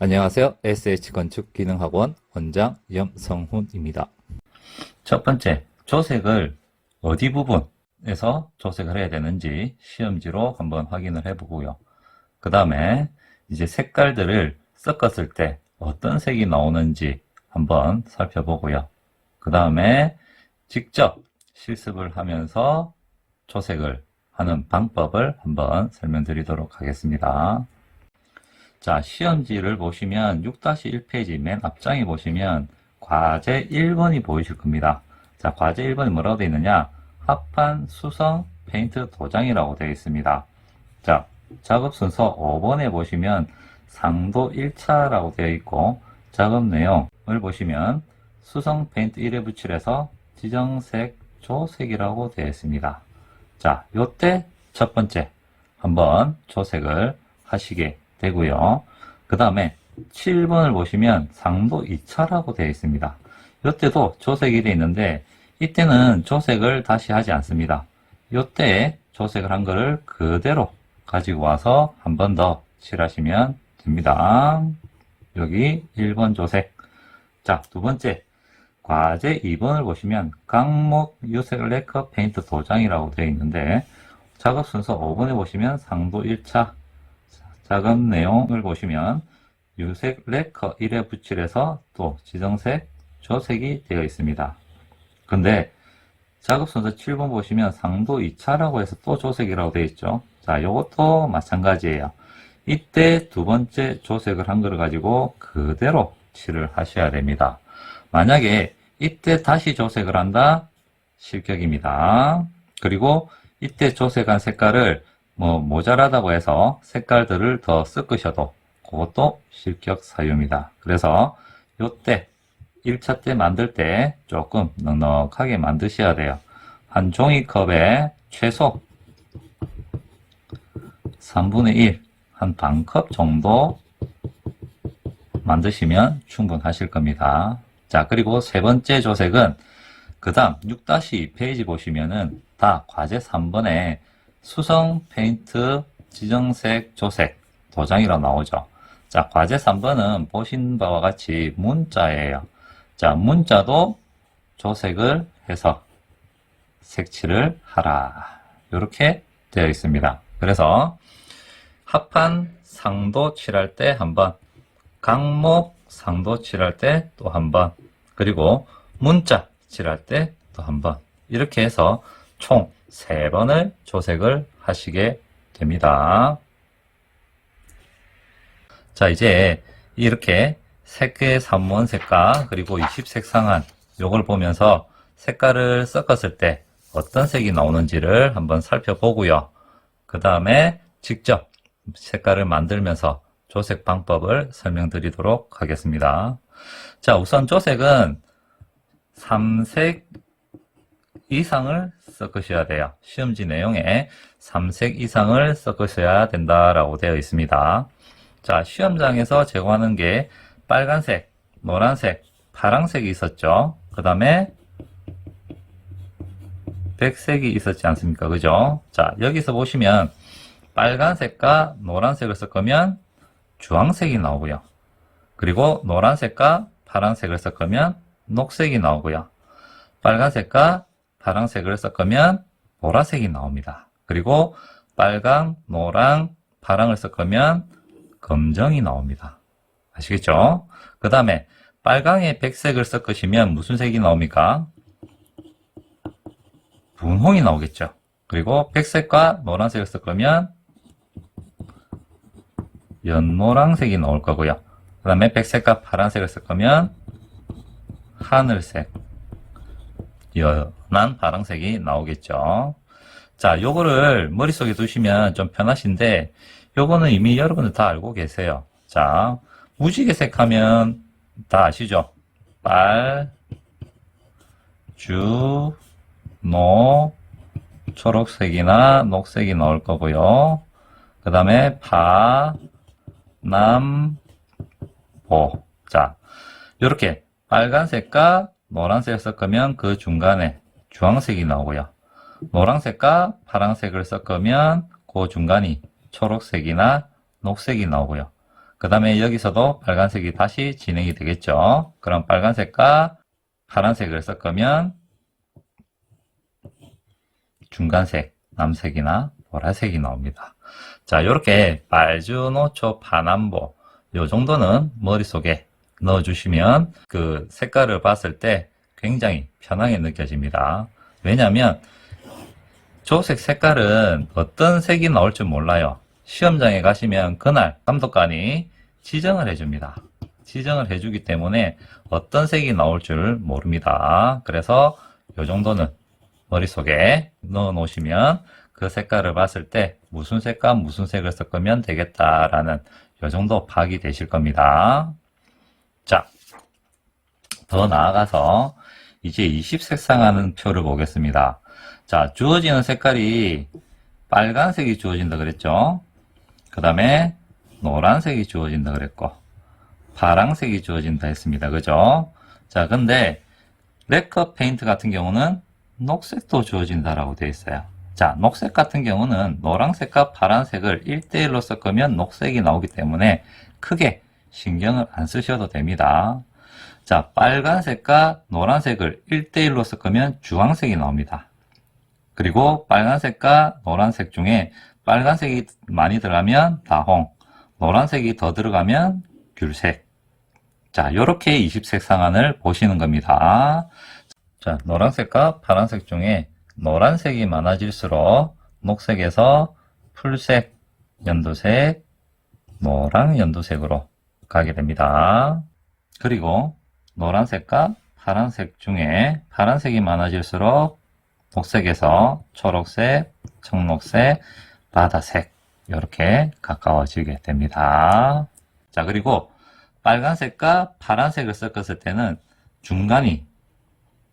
안녕하세요. SH건축기능학원 원장 염성훈입니다. 첫 번째, 조색을 어디 부분에서 조색을 해야 되는지 시험지로 한번 확인을 해보고요. 그 다음에 이제 색깔들을 섞었을 때 어떤 색이 나오는지 한번 살펴보고요. 그 다음에 직접 실습을 하면서 조색을 하는 방법을 한번 설명드리도록 하겠습니다. 자, 시험지를 보시면 6-1페이지 맨 앞장에 보시면 과제 1번이 보이실 겁니다. 자, 과제 1번이 뭐라고 되어 있느냐? 합판 수성 페인트 도장이라고 되어 있습니다. 자, 작업 순서 5번에 보시면 상도 1차라고 되어 있고, 작업 내용을 보시면 수성 페인트 1회 붙일에서 지정색 조색이라고 되어 있습니다. 자, 요때 첫 번째 한번 조색을 하시게 되고요. 그 다음에 7번을 보시면 상도 2차라고 되어 있습니다. 이때도 조색이 되어 있는데 이때는 조색을 다시 하지 않습니다. 이때 조색을 한 거를 그대로 가지고 와서 한 번 더 칠하시면 됩니다. 여기 1번 조색. 자, 두 번째 과제 2번을 보시면 강목 유색 레커 페인트 도장이라고 되어 있는데 작업 순서 5번에 보시면 상도 1차 작업 내용을 보시면 유색 레커 1회 붙일에서 또 지정색 조색이 되어 있습니다. 근데 작업 순서 7번 보시면 상도 2차라고 해서 또 조색이라고 되어 있죠. 자, 요것도 마찬가지예요. 이때 두 번째 조색을 한 거를 가지고 그대로 칠을 하셔야 됩니다. 만약에 이때 다시 조색을 한다? 실격입니다. 그리고 이때 조색한 색깔을 모자라다고 해서 색깔들을 더 섞으셔도 그것도 실격 사유입니다. 그래서 요때 1차 때 만들 때 조금 넉넉하게 만드셔야 돼요. 한 종이컵에 최소 3분의 1, 한 반컵 정도 만드시면 충분하실 겁니다. 자, 그리고 세 번째 조색은 그 다음 6-2페이지 보시면은 다 과제 3번에 수성 페인트 지정색 조색 도장이라고 나오죠. 자, 과제 3번은 보신 바와 같이 문자예요. 자, 문자도 조색을 해서 색칠을 하라. 이렇게 되어 있습니다. 그래서 합판 상도 칠할 때 한 번, 강목 상도 칠할 때 또 한 번, 그리고 문자 칠할 때 또 한 번, 이렇게 해서 총 3번을 조색을 하시게 됩니다. 자, 이제 이렇게 색의 산원색과 그리고 20색상한 요걸 보면서 색깔을 섞었을 때 어떤 색이 나오는지를 한번 살펴보고요. 그 다음에 직접 색깔을 만들면서 조색 방법을 설명드리도록 하겠습니다. 자, 우선 조색은 3색 이상을 섞으셔야 돼요. 시험지 내용에 3색 이상을 섞으셔야 된다라고 되어 있습니다. 자, 시험장에서 제공하는 게 빨간색, 노란색, 파란색이 있었죠. 그 다음에 백색이 있었지 않습니까? 그죠? 자, 여기서 보시면 빨간색과 노란색을 섞으면 주황색이 나오고요. 그리고 노란색과 파란색을 섞으면 녹색이 나오고요. 빨간색과 파란색을 섞으면 보라색이 나옵니다. 그리고 빨강, 노랑, 파랑을 섞으면 검정이 나옵니다. 아시겠죠? 그 다음에 빨강에 백색을 섞으시면 무슨 색이 나옵니까? 분홍이 나오겠죠. 그리고 백색과 노란색을 섞으면 연노란색이 나올 거고요. 그 다음에 백색과 파란색을 섞으면 하늘색, 연한 파란색이 나오겠죠. 자, 요거를 머릿속에 두시면 좀 편하신데 요거는 이미 여러분들 다 알고 계세요. 자, 무지개색 하면 다 아시죠? 빨, 주, 노, 초록색이나 녹색이 나올 거고요. 그 다음에 파, 남, 보. 자, 요렇게 빨간색과 노란색을 섞으면 그 중간에 주황색이 나오고요. 노란색과 파란색을 섞으면 그 중간이 초록색이나 녹색이 나오고요. 그 다음에 여기서도 빨간색이 다시 진행이 되겠죠. 그럼 빨간색과 파란색을 섞으면 중간색, 남색이나 보라색이 나옵니다. 자, 이렇게 빨주노초 파남보 요 정도는 머릿속에 넣어주시면 그 색깔을 봤을 때 굉장히 편하게 느껴집니다. 왜냐하면 조색 색깔은 어떤 색이 나올 줄 몰라요. 시험장에 가시면 그날 감독관이 지정을 해줍니다. 지정을 해주기 때문에 어떤 색이 나올 줄 모릅니다. 그래서 이 정도는 머릿속에 넣어 놓으시면 그 색깔을 봤을 때 무슨 색과 무슨 색을 섞으면 되겠다라는 이 정도 파악이 되실 겁니다. 자, 더 나아가서 이제 20색상하는 표를 보겠습니다. 자, 주어지는 색깔이 빨간색이 주어진다 그랬죠. 그 다음에 노란색이 주어진다 그랬고 파란색이 주어진다 했습니다. 그죠? 자, 근데 레커 페인트 같은 경우는 녹색도 주어진다라고 되어 있어요. 자, 녹색 같은 경우는 노란색과 파란색을 1대1로 섞으면 녹색이 나오기 때문에 크게 신경을 안 쓰셔도 됩니다. 자, 빨간색과 노란색을 1대1로 섞으면 주황색이 나옵니다. 그리고 빨간색과 노란색 중에 빨간색이 많이 들어가면 다홍, 노란색이 더 들어가면 귤색. 자, 요렇게 20색상안을 보시는 겁니다. 자, 노란색과 파란색 중에 노란색이 많아질수록 녹색에서 풀색, 연두색, 노랑 연두색으로 가게 됩니다. 그리고 노란색과 파란색 중에 파란색이 많아질수록 녹색에서 초록색, 청록색, 바다색 이렇게 가까워지게 됩니다. 자, 그리고 빨간색과 파란색을 섞었을 때는 중간이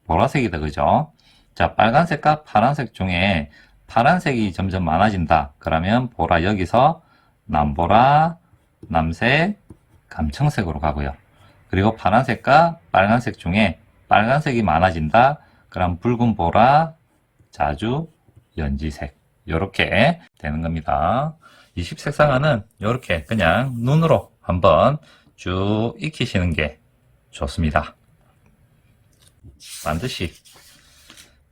보라색이다. 그죠? 자, 빨간색과 파란색 중에 파란색이 점점 많아진다. 그러면 보라 여기서 남보라, 남색, 감청색으로 가고요. 그리고 파란색과 빨간색 중에 빨간색이 많아진다. 그럼 붉은 보라, 자주, 연지색 이렇게 되는 겁니다. 20색상안은 이렇게 그냥 눈으로 한번 쭉 익히시는 게 좋습니다. 반드시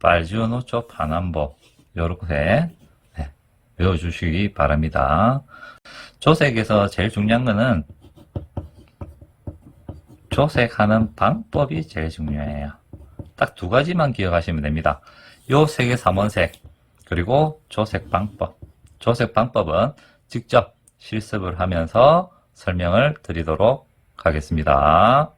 빨주노초 파남보 이렇게 외워주시기 바랍니다. 조색에서 제일 중요한 거는 조색하는 방법이 제일 중요해요. 딱 두 가지만 기억하시면 됩니다. 요 색의 삼원색 그리고 조색 방법. 조색 방법은 직접 실습을 하면서 설명을 드리도록 하겠습니다.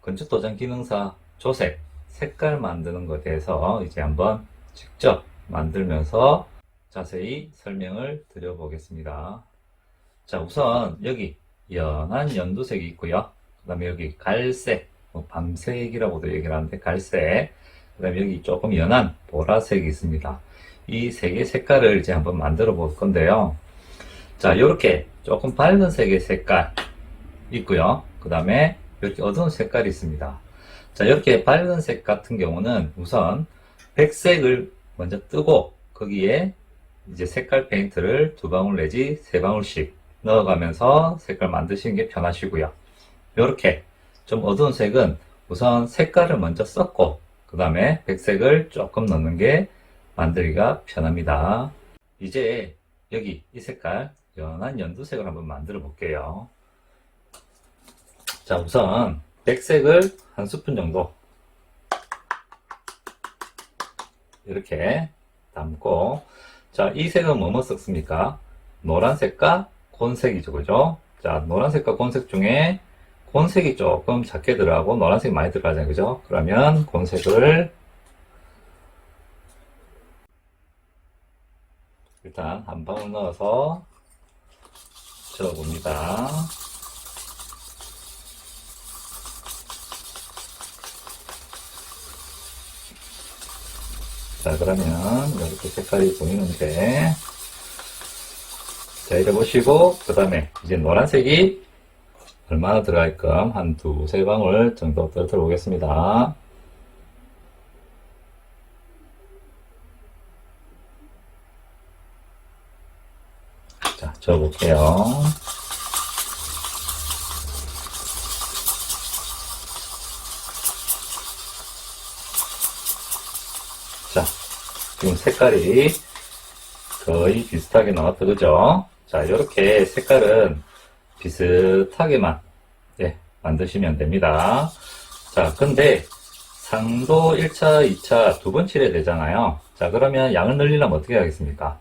건축도장 기능사 조색 색깔 만드는 것에 대해서 이제 한번 직접 만들면서 자세히 설명을 드려보겠습니다. 자, 우선 여기 연한 연두색이 있고요. 그 다음에 여기 갈색, 밤색이라고도 얘기를 하는데 갈색, 그 다음에 여기 조금 연한 보라색이 있습니다. 이 세 개 색깔을 이제 한번 만들어 볼 건데요. 자, 이렇게 조금 밝은 색의 색깔 있고요. 그 다음에 이렇게 어두운 색깔이 있습니다. 자, 이렇게 밝은 색 같은 경우는 우선 백색을 먼저 뜨고 거기에 이제 색깔 페인트를 2방울 내지 3방울씩 넣어가면서 색깔 만드시는 게 편하시고요. 이렇게 좀 어두운 색은 우선 색깔을 먼저 썼고 그 다음에 백색을 조금 넣는 게 만들기가 편합니다. 이제 여기 이 색깔 연한 연두색을 한번 만들어 볼게요. 자, 우선 백색을 한 스푼 정도 이렇게 담고, 자, 이 색은 뭐뭐 썼습니까? 노란색과 곤색이죠, 그죠? 자, 노란색과 곤색 중에 곤색이 조금 작게 들어가고 노란색이 많이 들어가잖아요, 그죠? 그러면 곤색을 일단 한 방울 넣어서 저어봅니다. 자, 그러면 이렇게 색깔이 보이는데, 자, 이래 보시고 그 다음에 이제 노란색이 얼마나 들어갈끔 한 2-3방울 정도 떨어뜨려 보겠습니다. 자, 저어볼게요. 지금 색깔이 거의 비슷하게 나왔죠, 그죠? 자, 이렇게 색깔은 비슷하게만 만드시면 됩니다. 자, 근데 상도 1차, 2차 두 번 칠해야 되잖아요. 자, 그러면 양을 늘리려면 어떻게 하겠습니까?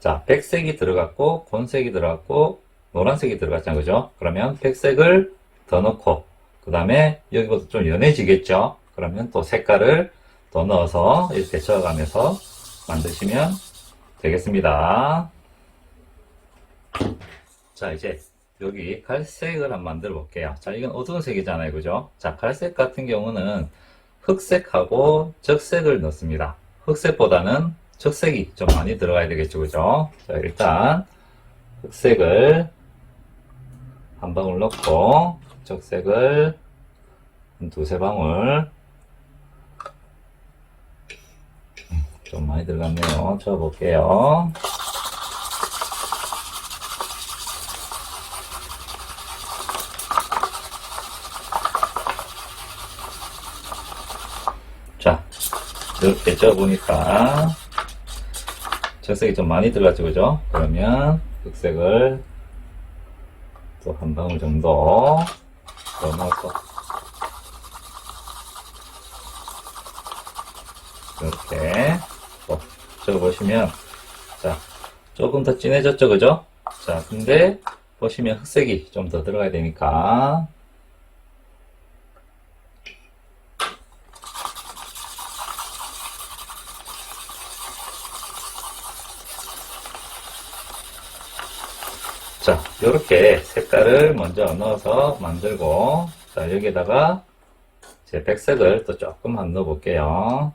자, 백색이 들어갔고, 곤색이 들어갔고, 노란색이 들어갔잖아요, 그죠? 그러면 백색을 더 넣고, 그 다음에 여기보다 좀 연해지겠죠? 그러면 또 색깔을 더 넣어서 이렇게 저어가면서 만드시면 되겠습니다. 자, 이제 여기 갈색을 한번 만들어 볼게요. 자, 이건 어두운 색이잖아요, 그죠? 자, 갈색 같은 경우는 흑색하고 적색을 넣습니다. 흑색보다는 적색이 좀 많이 들어가야 되겠죠, 그죠? 자, 일단 흑색을 한 방울 넣고 적색을 한 두세 방울, 좀 많이 들어갔네요. 저어볼게요. 자, 이렇게 쪄보니까 적색이 좀 많이 들어갔죠, 그죠? 그러면 흑색을 또 한 방울 정도 더 넣어서 이렇게 또 쪄보시면, 자, 조금 더 진해졌죠, 그죠? 자, 근데 보시면 흑색이 좀 더 들어가야 되니까, 자, 이렇게 색깔을 먼저 넣어서 만들고, 자, 여기에다가 제 백색을 또 조금 한 넣어 볼게요.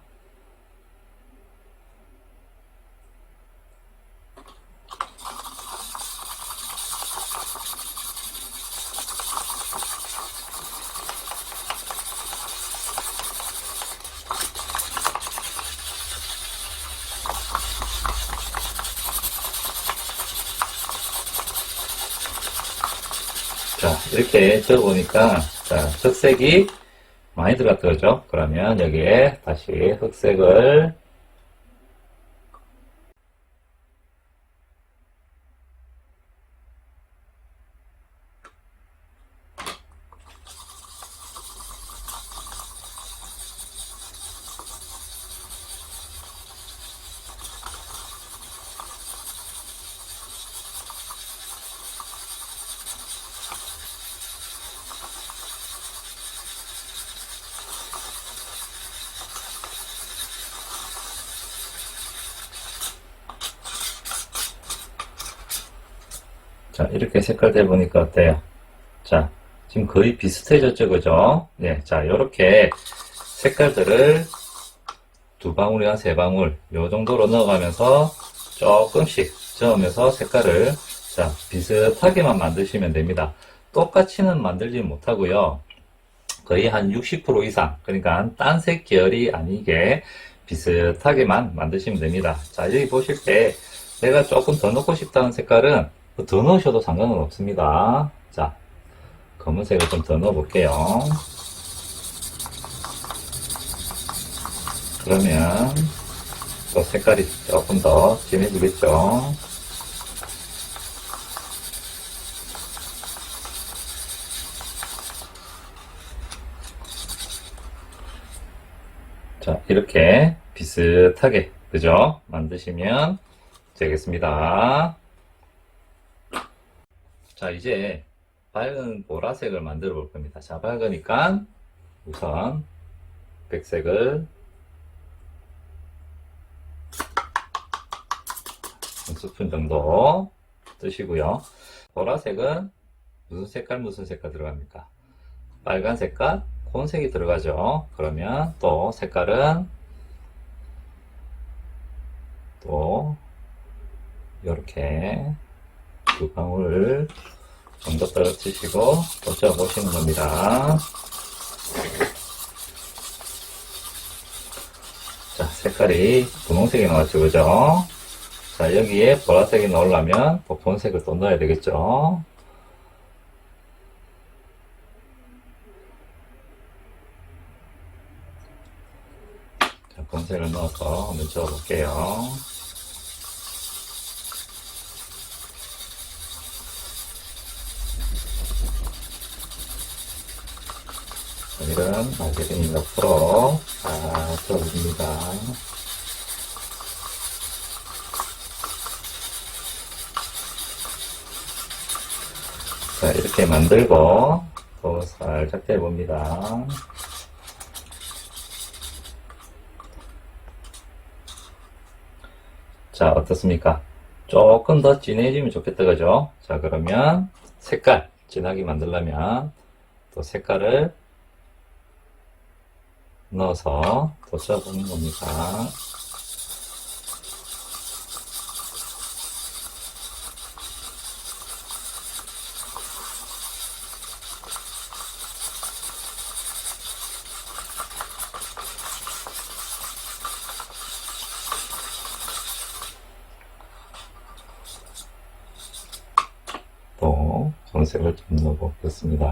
자, 이렇게 적어보니까, 자, 적색이 많이 들어갔죠, 그죠? 그러면 여기에 다시 흑색을, 자, 이렇게 색깔 돼보니까 어때요? 자, 지금 거의 비슷해졌죠, 그죠? 예, 자, 이렇게 색깔들을 두 방울이나 세 방울, 요 정도로 넣어가면서 조금씩 저으면서 색깔을, 자, 비슷하게만 만드시면 됩니다. 똑같이는 만들지 못하고요. 거의 한 60% 이상, 그러니까 딴색 계열이 아니게 비슷하게만 만드시면 됩니다. 자, 여기 보실 때 내가 조금 더 넣고 싶다는 색깔은 더 넣으셔도 상관은 없습니다. 자, 검은색을 좀 더 넣어 볼게요. 그러면 또 색깔이 조금 더 진해지겠죠. 자, 이렇게 비슷하게, 그죠? 만드시면 되겠습니다. 자, 이제 밝은 보라색을 만들어 볼 겁니다. 자, 밝으니까 우선 백색을 한 스푼 정도 뜨시고요. 보라색은 무슨 색깔 들어갑니까? 빨간 색깔, 콘색이 들어가죠. 그러면 또 색깔은 또 이렇게 두 방울 정도 떨어뜨리시고 또 쪄보시는 겁니다. 자, 색깔이 분홍색이 나왔죠, 그죠? 자, 여기에 보라색이 나오려면 또 본색을 또 넣어야 되겠죠. 곤색을 넣어서 한번 저어볼게요. 이런 마케팅 옆으로 다 저어줍니다. 자, 이렇게 만들고 또 살짝 떼봅니다. 자, 어떻습니까? 조금 더 진해지면 좋겠다, 그죠? 자, 그러면 색깔 진하게 만들려면 또 색깔을 넣어서 또 써보는 겁니다. 또 전색을 좀 넣어보겠습니다.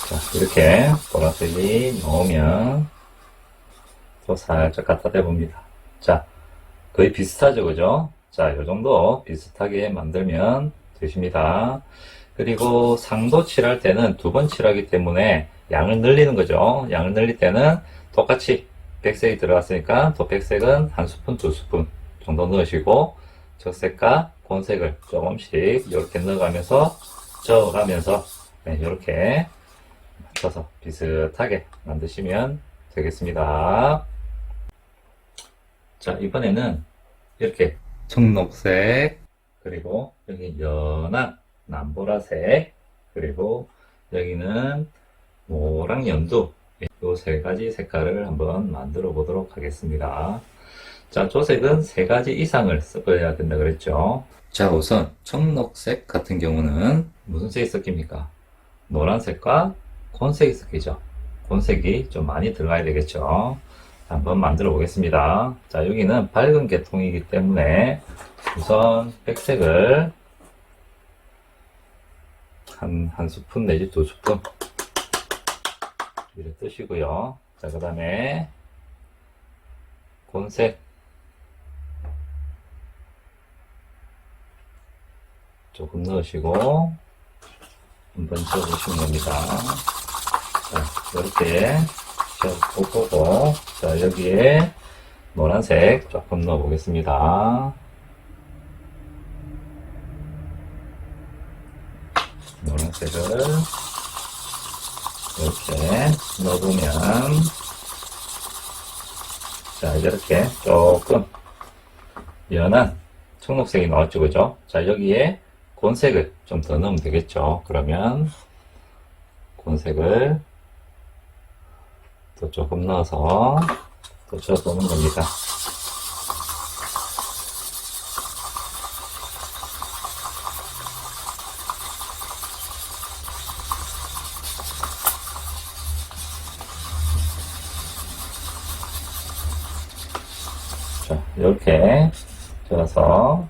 자, 이렇게 보라색이 나오면 또 살짝 갖다 대봅니다. 자, 거의 비슷하죠, 그죠? 자, 요 정도 비슷하게 만들면 되십니다. 그리고 상도 칠할 때는 두 번 칠하기 때문에 양을 늘리는 거죠. 양을 늘릴 때는 똑같이 백색이 들어갔으니까 또 백색은 한 스푼, 두 스푼 정도 넣으시고 적색과 곤색을 조금씩 이렇게 넣어가면서 저어가면서 네, 이렇게 맞춰서 비슷하게 만드시면 되겠습니다. 자, 이번에는 이렇게 청록색, 그리고 여기 연한 남보라색, 그리고 여기는 노랑 연두, 이 세 가지 색깔을 한번 만들어 보도록 하겠습니다. 자, 조색은 세 가지 이상을 써야 된다 그랬죠. 자, 우선 청록색 같은 경우는 무슨 색이 섞입니까? 노란색과 곤색이 섞이죠. 곤색이 좀 많이 들어가야 되겠죠. 한번 만들어 보겠습니다. 자, 여기는 밝은 계통이기 때문에 우선 백색을 한 스푼 내지 두 스푼 이렇게 뜨시고요. 자, 그 다음에 곤색 조금 넣으시고 한번 저어주시면 됩니다. 자, 이렇게 저어보고, 자, 여기에 노란색 조금 넣어 보겠습니다. 노란색을 이렇게 넣어보면, 자, 이렇게 조금 연한 청록색이 나왔죠, 그죠? 자, 여기에 곤색을 좀 더 넣으면 되겠죠. 그러면 곤색을 또 조금 넣어서 또 저어보는 겁니다. 자, 이렇게 저어서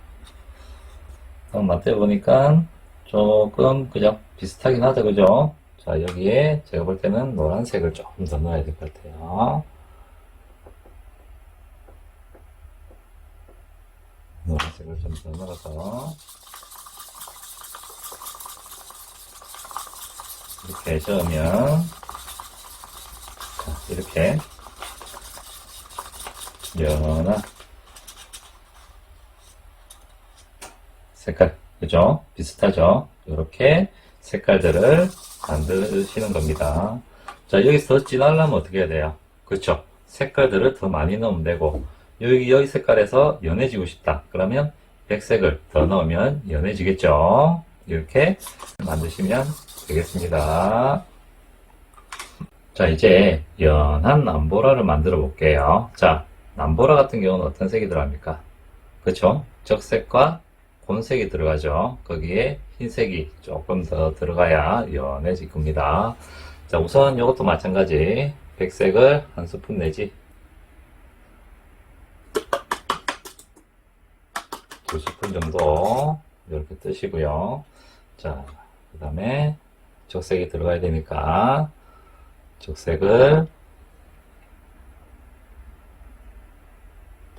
맞대보니까 조금 그냥 비슷하긴 하죠, 그죠? 자, 여기에 제가 볼 때는 노란색을 조금 더 넣어야 될 것 같아요. 노란색을 좀 더 넣어서 이렇게 저으면, 자, 이렇게 연한 색깔, 그죠? 비슷하죠? 이렇게 색깔들을 만드시는 겁니다. 자, 여기서 더 진하려면 어떻게 해야 돼요? 그렇죠? 색깔들을 더 많이 넣으면 되고, 여기 색깔에서 연해지고 싶다. 그러면 백색을 더 넣으면 연해지겠죠? 이렇게 만드시면 되겠습니다. 자, 이제 연한 남보라를 만들어 볼게요. 자, 남보라 같은 경우는 어떤 색이 들어갑니까? 그렇죠? 적색과 곤색이 들어가죠. 거기에 흰색이 조금 더 들어가야 연해질 겁니다. 자, 우선 이것도 마찬가지 백색을 한 스푼 내지 정도 이렇게 뜨시고요. 자, 그 다음에 적색이 들어가야 되니까 적색을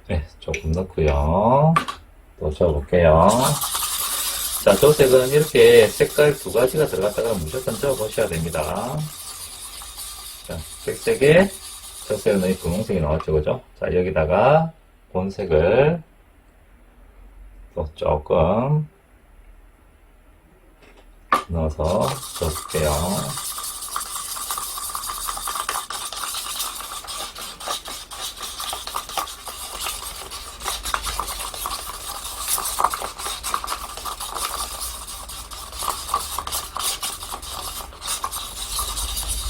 네, 조금 넣고요. 또 저어볼게요. 자, 적색은 이렇게 색깔 두 가지가 들어갔다가 무조건 저어보셔야 됩니다. 자, 백색에 적색은 이 분홍색이 나왔죠, 그죠? 자, 여기다가 본색을 또 조금 넣어서 저어볼게요.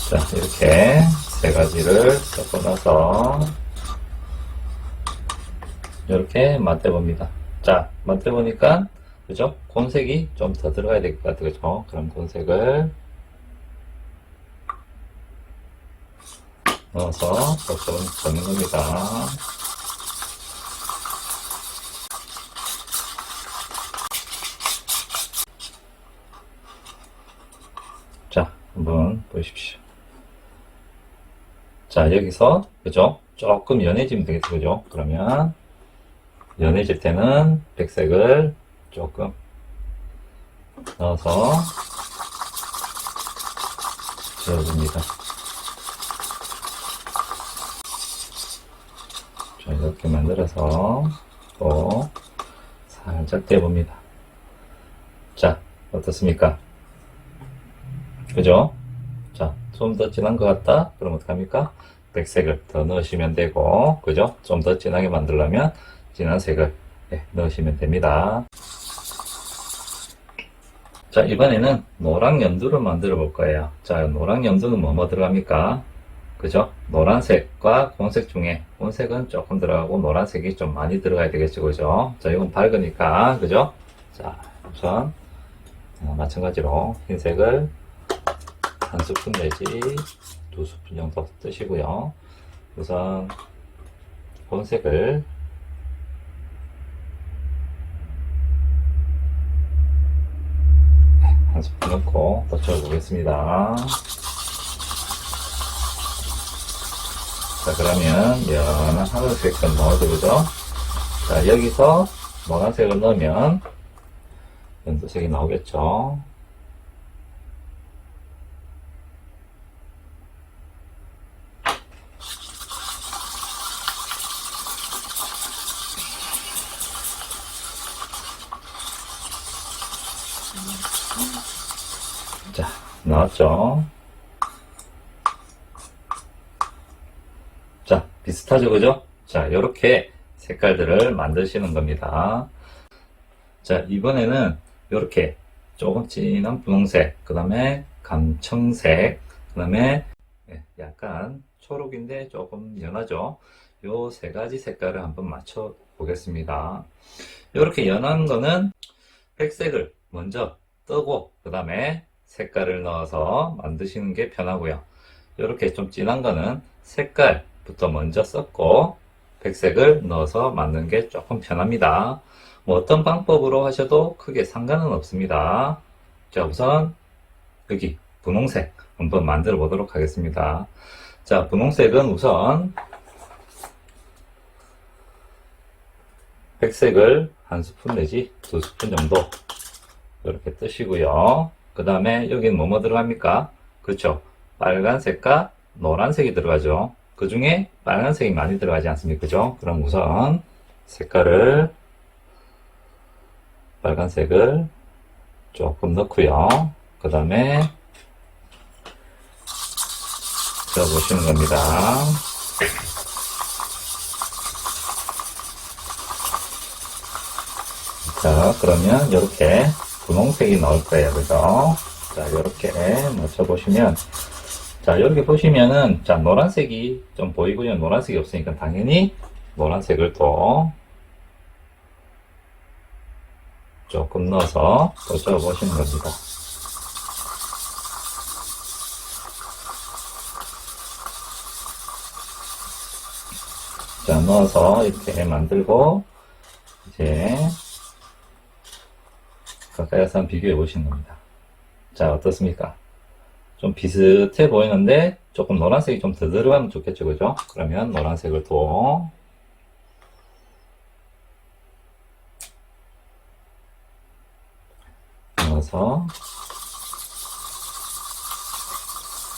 자, 이렇게 세 가지를 섞어 놔서 이렇게 맞대봅니다. 자, 맞대보니까 그죠? 곤색이 좀 더 들어가야 될 것 같아요. 그죠? 그럼 곤색을 넣어서 좀 걷는 겁니다. 자, 한번 보십시오. 자, 여기서 그죠? 조금 연해지면 되겠죠, 그죠? 그러면 연해질 때는 백색을 조금 넣어서 지워줍니다. 자, 이렇게 만들어서 또 살짝 떼봅니다. 자, 어떻습니까? 그죠? 자, 좀 더 진한 것 같다? 그럼 어떡합니까? 백색을 더 넣으시면 되고, 그죠? 좀 더 진하게 만들려면 진한 색을 넣으시면 됩니다. 자, 이번에는 노랑 연두를 만들어 볼 거예요. 자, 노랑 연두는 뭐 들어갑니까? 그죠? 노란색과 곤색 중에 곤색은 조금 들어가고 노란색이 좀 많이 들어가야 되겠죠, 그죠? 자, 이건 밝으니까, 그죠? 자, 우선 마찬가지로 흰색을 한 스푼 내지 두 스푼 정도 뜨시고요. 우선 곤색을 한 스푼 넣고 덧쳐 보겠습니다. 자, 그러면 연한 하늘색을 넣어도 그죠? 자, 여기서 노란색을 넣으면 연두색이 나오겠죠? 자, 나왔죠? 자, 비슷하죠, 그죠? 자, 이렇게 색깔들을 만드시는 겁니다. 자, 이번에는 이렇게 조금 진한 분홍색, 그 다음에 감청색, 그 다음에 약간 초록인데 조금 연하죠? 요 세 가지 색깔을 한번 맞춰 보겠습니다. 이렇게 연한 거는 백색을 먼저 뜨고, 그 다음에 색깔을 넣어서 만드시는 게 편하고요. 이렇게 좀 진한 거는 색깔부터 먼저 썼고 백색을 넣어서 만드는 게 조금 편합니다. 뭐 어떤 방법으로 하셔도 크게 상관은 없습니다. 자, 우선 여기 분홍색 한번 만들어 보도록 하겠습니다. 자, 분홍색은 우선 백색을 한 스푼 내지 두 스푼 정도 이렇게 뜨시고요. 그 다음에 여기는 뭐뭐 들어갑니까? 그렇죠. 빨간색과 노란색이 들어가죠. 그 중에 빨간색이 많이 들어가지 않습니까? 그죠? 그럼 우선 색깔을 빨간색을 조금 넣고요. 그 다음에 넣어보시는 겁니다. 자, 그러면 이렇게 분홍색이 나올 거예요. 그죠? 자, 이렇게 맞춰보시면, 자, 이렇게 보시면은, 자, 노란색이 좀 보이고요. 노란색이 없으니까 당연히 노란색을 또 조금 넣어서 꽂아보시는 겁니다. 자, 넣어서 이렇게 만들고, 이제 가까이 와서 한번 비교해 보시는 겁니다. 자, 어떻습니까? 좀 비슷해 보이는데 조금 노란색이 좀 더 들어가면 좋겠죠, 그죠? 그러면 노란색을 또 넣어서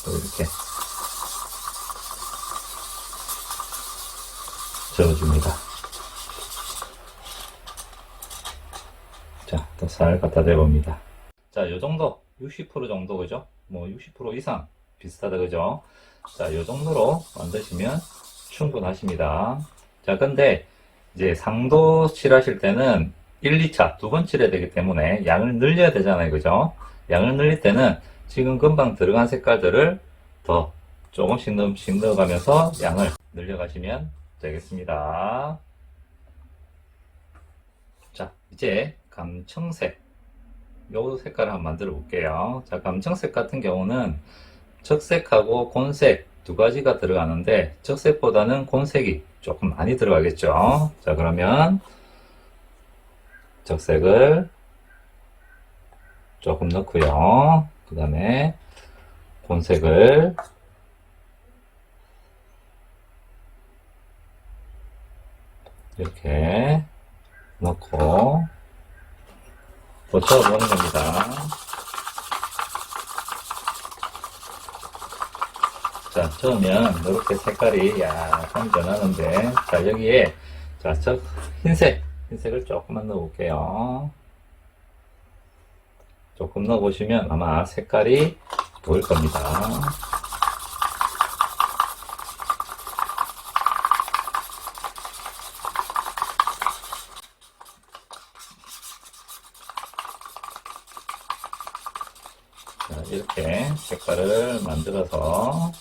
또 이렇게 저어줍니다. 자, 또 살 갖다 대봅니다. 자, 요 정도 60% 정도, 그죠? 뭐 60% 이상 비슷하다, 그죠? 자, 요 정도로 만드시면 충분하십니다. 자, 근데 이제 상도 칠하실 때는 1, 2차 두 번 칠해야 되기 때문에 양을 늘려야 되잖아요, 그죠? 양을 늘릴 때는 지금 금방 들어간 색깔들을 더 조금씩 넣어가면서 양을 늘려가시면 되겠습니다. 자, 이제 감청색 요 색깔을 한번 만들어 볼게요. 자, 감청색 같은 경우는 적색하고 곤색 두 가지가 들어가는데 적색보다는 곤색이 조금 많이 들어가겠죠. 자, 그러면 적색을 조금 넣고요. 그 다음에 곤색을 이렇게 넣고 붙여보는 겁니다. 자, 저으면 이렇게 색깔이 약간 변하는데, 자, 여기에 자, 흰색을 조금만 넣어 볼게요. 조금 넣어 보시면 아마 색깔이 보일 겁니다. 자, 이렇게 색깔을 만들어서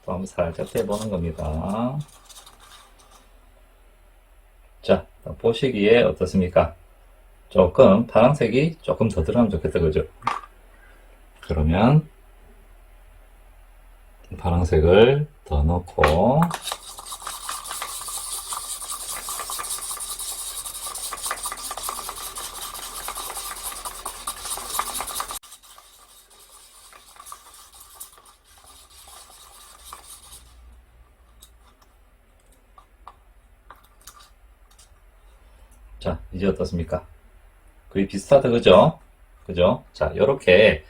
또 한번 살짝 떼보는 겁니다. 자, 보시기에 어떻습니까? 조금 파란색이 조금 더 들어가면 좋겠다, 그죠? 그러면 파란색을 더 넣고 자, 이제 어떻습니까? 거의 비슷하다, 그죠? 그죠? 자, 요렇게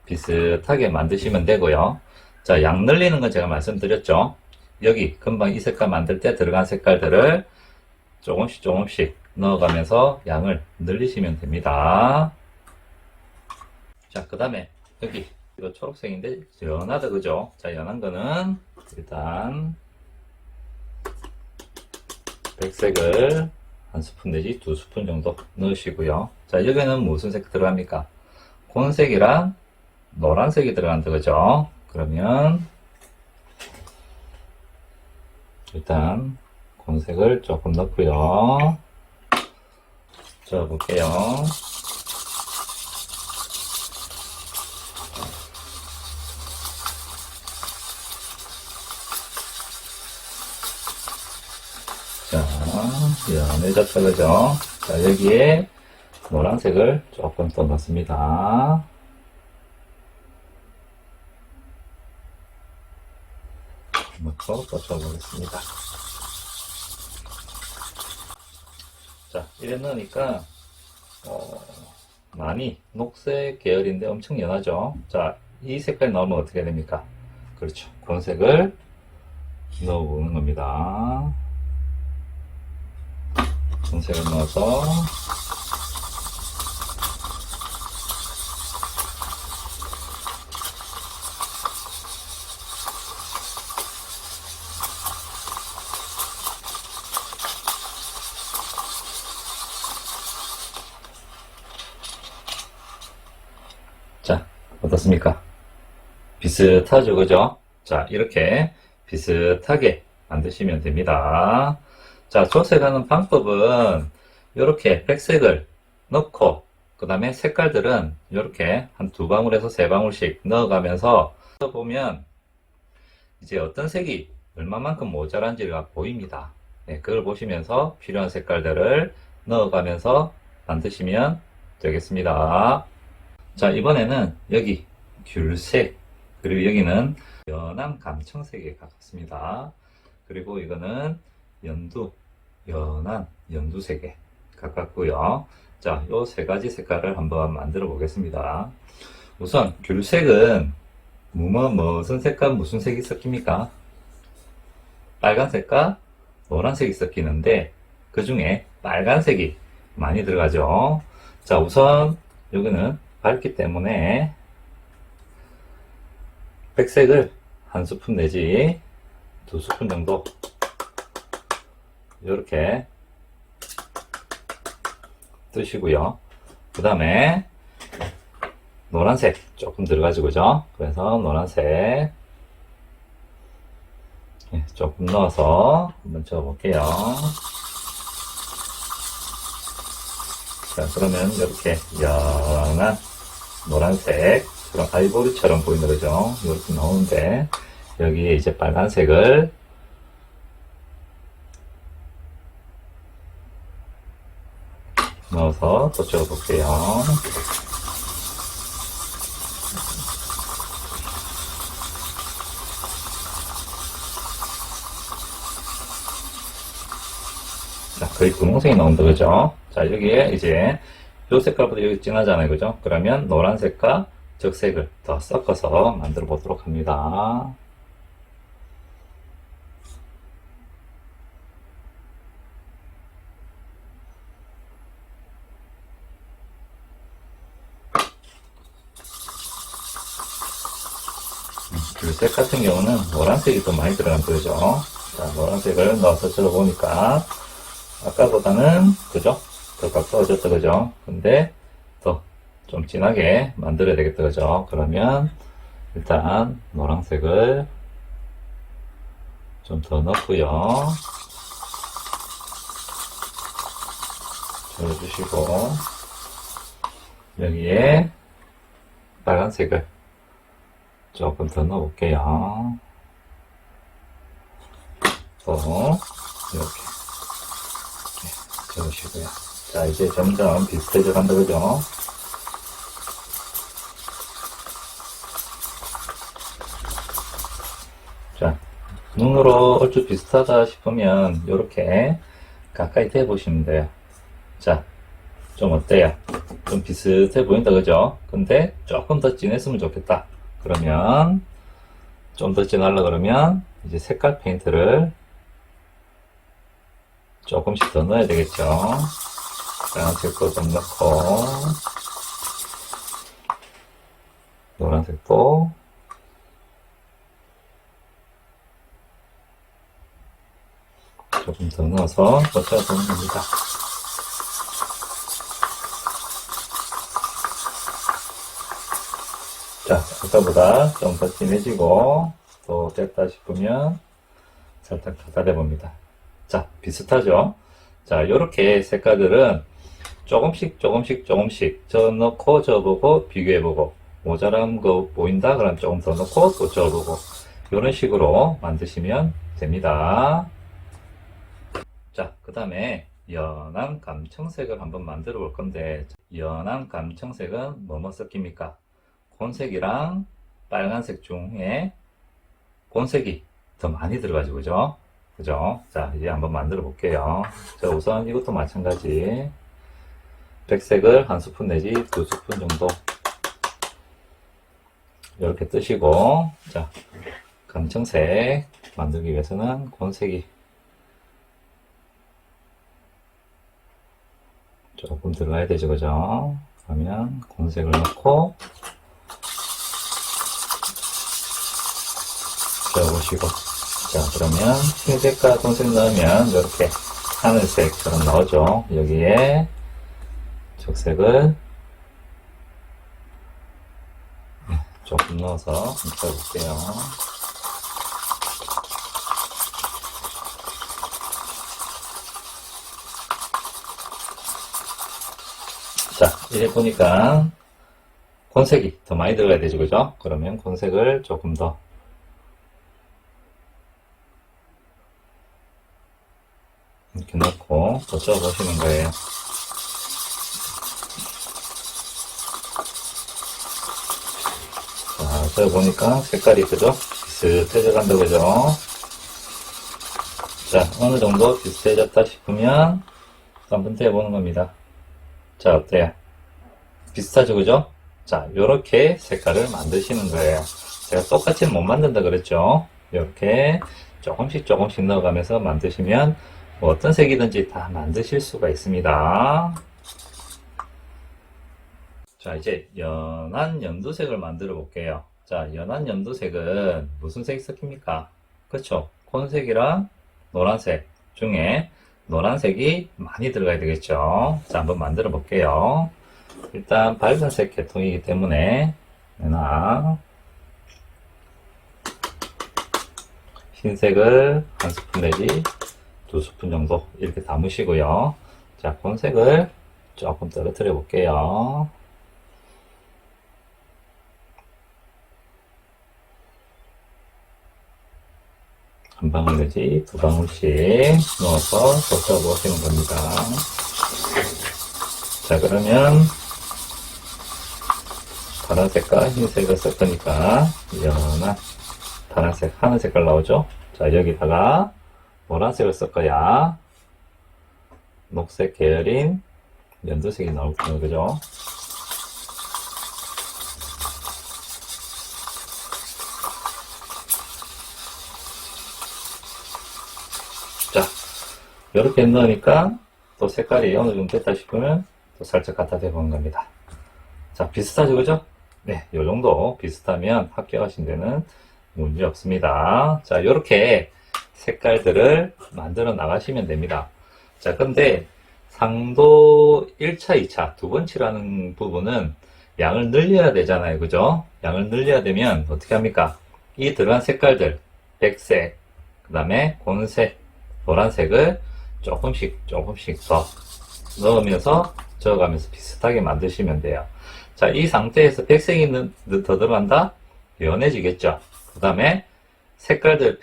비슷하게 만드시면 되고요. 자, 양 늘리는 건 제가 말씀드렸죠. 여기 금방 이 색깔 만들 때 들어간 색깔들을 조금씩 넣어가면서 양을 늘리시면 됩니다. 자, 그 다음에 여기 이거 초록색인데 연하다, 그죠? 자, 연한 거는 일단 백색을 한 스푼 내지 두 스푼 정도 넣으시고요. 자, 여기는 무슨 색 들어갑니까? 곤색이랑 노란색이 들어간다, 그죠? 그러면 일단 곤색을 조금 넣고요. 저 볼게요. 자, 연해졌다, 그죠? 자, 여기에 노란색을 조금 더 넣습니다. 넣고 꽂혀보겠습니다. 자, 이래 넣으니까 많이 녹색 계열인데 엄청 연하죠. 자, 이 색깔 넣으면 어떻게 됩니까? 그렇죠. 곤색을 넣어보는 겁니다. 곤색을 넣어서 자, 어떻습니까? 비슷하죠, 그죠? 자, 이렇게 비슷하게 만드시면 됩니다. 자, 조색하는 방법은 이렇게 백색을 넣고 그 다음에 색깔들은 이렇게 한 두 방울에서 세 방울씩 넣어가면서 보면 이제 어떤 색이 얼마만큼 모자란지가 보입니다. 네, 그걸 보시면서 필요한 색깔들을 넣어가면서 만드시면 되겠습니다. 자, 이번에는 여기 귤색, 그리고 여기는 연한 감청색에 가깝습니다. 그리고 이거는 연한 연두색에 가깝고요. 자, 요 세 가지 색깔을 한번 만들어 보겠습니다. 우선 귤색은 무슨 색과 무슨 색이 섞입니까? 빨간색과 노란색이 섞이는데 그 중에 빨간색이 많이 들어가죠. 자, 우선 여기는 밝기 때문에 백색을 한 스푼 내지 두 스푼 정도 이렇게 뜨시고요. 그 다음에 노란색 조금 들어가지고 그죠? 그래서 노란색 조금 넣어서 한번 쳐볼게요. 자, 그러면 이렇게 연한 노란색, 그런 아이보리처럼 보이는 거죠. 이렇게 나오는데 여기에 이제 빨간색을 넣어서 또 찍어볼게요. 자, 거의 분홍색이 나온다, 그죠? 자, 여기에 이제 요 색깔보다 여기 진하잖아요, 그죠? 그러면 노란색과 적색을 더 섞어서 만들어 보도록 합니다. 귤색 같은 경우는 노란색이 더 많이 들어간다, 그죠? 자, 노란색을 넣어서 쳐보니까 아까보다는, 그죠? 더 가까워졌다, 그죠? 근데 더 좀 진하게 만들어야 되겠다, 그죠? 그러면 일단 노란색을 좀 더 넣고요. 저어주시고 여기에 빨간색을 조금 더 넣어볼게요. 또 이렇게 저으시고요. 자, 이제 점점 비슷해져 간다, 그죠? 자, 눈으로 얼추 비슷하다 싶으면 이렇게 가까이 대보시면 돼요. 자, 좀 어때요? 좀 비슷해 보인다, 그죠? 근데 조금 더 진했으면 좋겠다. 그러면 좀 더 진하려 그러면 이제 색깔 페인트를 조금씩 더 넣어야 되겠죠. 빨간색도 좀 넣고 노란색도 조금 더 넣어서 꽂아보는 겁니다. 자, 아까보다 좀 더 진해지고 또 됐다 싶으면 살짝 갖다 대봅니다. 자, 비슷하죠? 자, 요렇게 색깔들은 조금씩 저 넣고 저어보고 비교해보고 모자란 거 보인다? 그럼 조금 더 넣고 또 저어보고 이런 식으로 만드시면 됩니다. 자, 그 다음에 연한 감청색을 한번 만들어 볼 건데 연한 감청색은 뭐뭐 섞입니까? 곤색이랑 빨간색 중에 곤색이 더 많이 들어가지고 그죠? 그죠? 자, 이제 한번 만들어 볼게요. 자, 우선 이것도 마찬가지 백색을 한 스푼 내지 두 스푼 정도 이렇게 뜨시고, 자, 감청색 만들기 위해서는 곤색이 조금 들어가야 되죠, 그죠? 그러면 곤색을 넣고 보시고, 자, 그러면 흰색과 곤색 넣으면 이렇게 하늘색처럼 나오죠. 여기에 적색을 조금 넣어서 묻혀볼게요. 자, 이래 보니까 곤색이 더 많이 들어가야 되죠, 그죠? 그러면 곤색을 조금 더 이렇게 넣고 더 쪄보시는 거예요. 저 보니까 색깔이 그죠? 비슷해져 간다 그죠? 자, 어느 정도 비슷해졌다 싶으면 한번 떼보는 겁니다. 자, 어때요? 비슷하죠, 그죠? 자, 요렇게 색깔을 만드시는 거예요. 제가 똑같이는 못 만든다 그랬죠? 이렇게 조금씩 넣어가면서 만드시면 뭐 어떤 색이든지 다 만드실 수가 있습니다. 자, 이제 연한 연두색을 만들어 볼게요. 자, 연한 연두색은 무슨 색이 섞입니까? 그쵸? 콘색이랑 노란색 중에 노란색이 많이 들어가야 되겠죠? 자, 한번 만들어 볼게요. 일단 밝은색 계통이기 때문에 하나, 흰색을 한 스푼 내지 두 스푼 정도 이렇게 담으시고요. 자, 콘색을 조금 떨어뜨려 볼게요. 한 방울 내지 두 방울씩 넣어서 섞어 보시는 겁니다. 자, 그러면 파란색과 흰색을 섞으니까 연한 파란색, 하늘 색깔 나오죠? 자, 여기다가 노란색을 섞어야 녹색 계열인 연두색이 나올 거예요. 그죠? 자, 이렇게 넣으니까 또 색깔이 어느 정도 됐다 싶으면 또 살짝 갖다 대보는 겁니다. 자, 비슷하죠, 그죠? 네, 요 정도 비슷하면 합격하신 데는 문제 없습니다. 자, 요렇게 색깔들을 만들어 나가시면 됩니다. 자, 근데 상도 1차, 2차 두 번 칠하는 부분은 양을 늘려야 되잖아요. 그죠? 양을 늘려야 되면 어떻게 합니까? 이 들어간 색깔들, 백색, 그 다음에 곤색, 노란색을 조금씩 더 넣으면서 저어가면서 비슷하게 만드시면 돼요. 자, 이 상태에서 백색이 더 들어간다? 연해지겠죠? 그 다음에 색깔들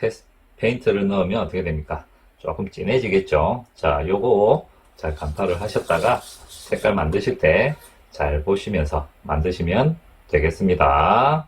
페인트를 넣으면 어떻게 됩니까? 조금 진해지겠죠? 자, 요거 잘 간파를 하셨다가 색깔 만드실 때 잘 보시면서 만드시면 되겠습니다.